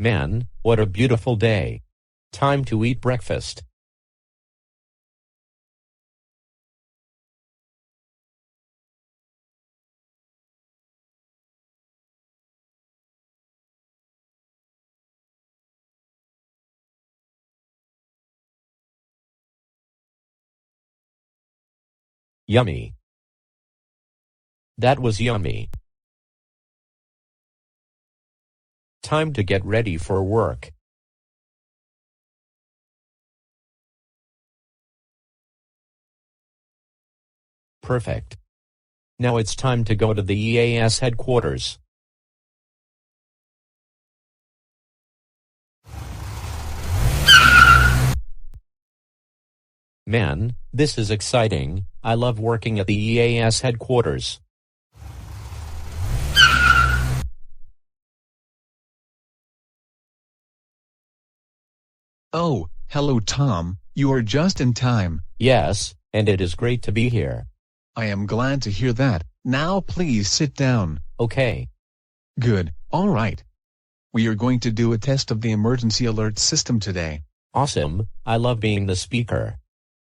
Man, what a beautiful day. Time to eat breakfast. Yummy. That was yummy. Time to get ready for work. Perfect. Now it's time to go to the EAS headquarters. Man, this is exciting. I love working at the EAS headquarters. Oh, hello Tom, you are just in time. Yes, and it is great to be here. I am glad to hear that. Now please sit down. Okay. Good, alright. We are going to do a test of the emergency alert system today. Awesome, I love being the speaker.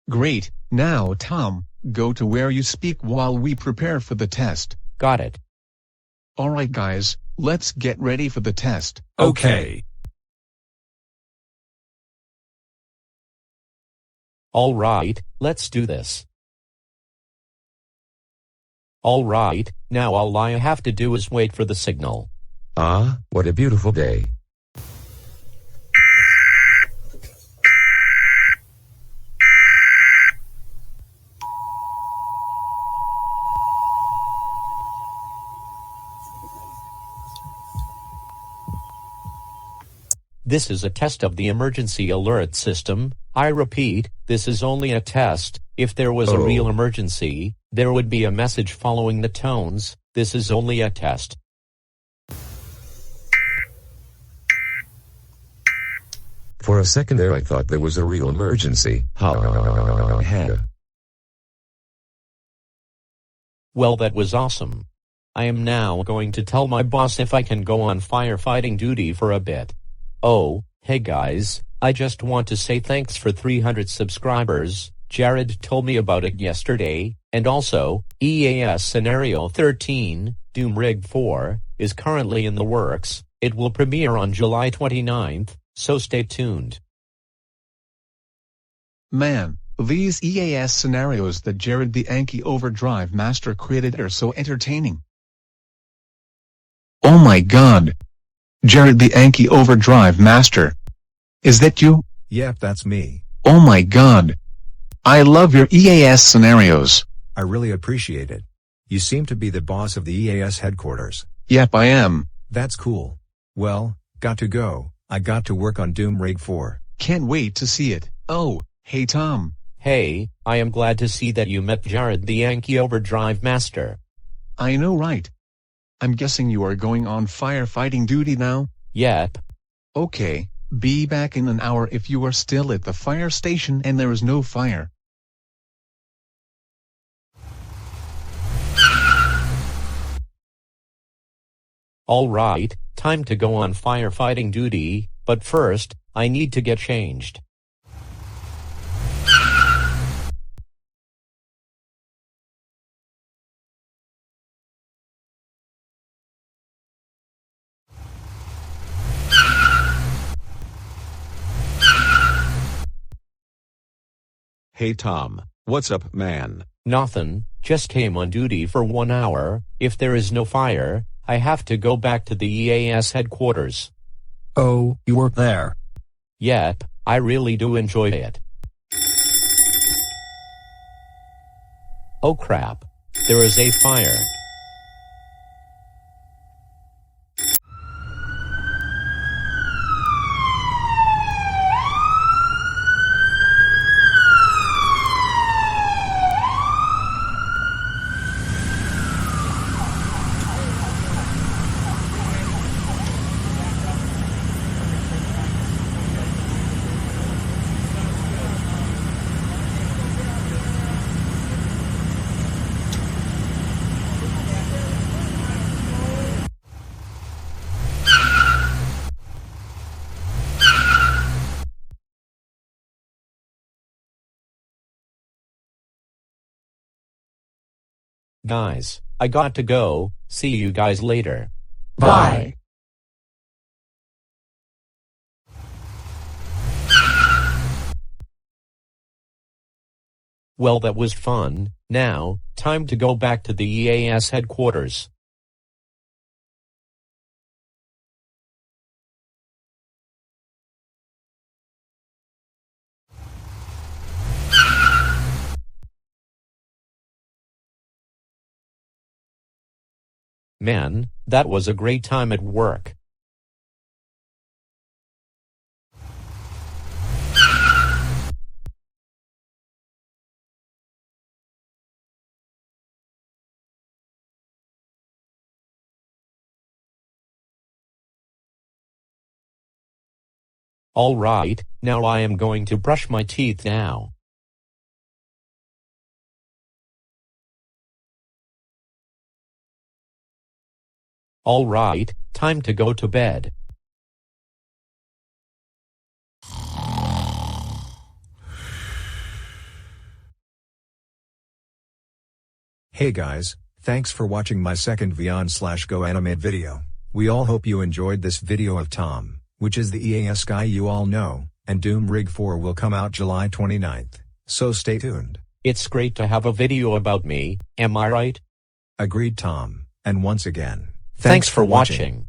Great, now Tom, go to where you speak while we prepare for the test. Got it. Alright guys, let's get ready for the test. Okay. Alright, let's do this. Alright, now all I have to do is wait for the signal. Ah, what a beautiful day. This is a test of the emergency alert system. I repeat, this is only a test. If there was a real emergency, there would be a message following the tones. This is only a test. For a second there I thought there was a real emergency. Well, that was awesome. I am now going to tell my boss if I can go on firefighting duty for a bit. Oh, hey guys, I just want to say thanks for 300 subscribers. Jared told me about it yesterday, and also, EAS Scenario 13, Doom Rig 4, is currently in the works. It will premiere on July 29th, so stay tuned. Man, these EAS scenarios that Jared the Anki Overdrive Master created are so entertaining. Oh my god! Jared the Anki Overdrive Master. Is that you? Yep, that's me. Oh my god. I love your EAS scenarios. I really appreciate it. You seem to be the boss of the EAS headquarters. Yep, I am. That's cool. Well, got to go. I got to work on Doom Rig 4. Can't wait to see it. Oh, hey Tom. Hey, I am glad to see that you met Jared the Yankee Overdrive Master. I know, right? I'm guessing you are going on firefighting duty now? Yep. Okay, be back in an hour if you are still at the fire station and there is no fire. Alright, time to go on firefighting duty, but first, I need to get changed. Hey Tom, what's up, man? Nothin', just came on duty for 1 hour. If there is no fire, I have to go back to the EAS headquarters. Oh, you work there? Yep, I really do enjoy it. Oh crap. There is a fire. Guys, I got to go. See you guys later. Bye. Well, that was fun. Now, time to go back to the EAS headquarters. Man, that was a great time at work. All right, now I am going to brush my teeth now. All right, time to go to bed. Hey guys, thanks for watching my second Beyond/Go animate video. We all hope you enjoyed this video of Tom, which is the EAS guy you all know, and Doom Rig 4 will come out July 29th, so stay tuned. It's great to have a video about me, am I right? Agreed Tom, and once again, Thanks for watching.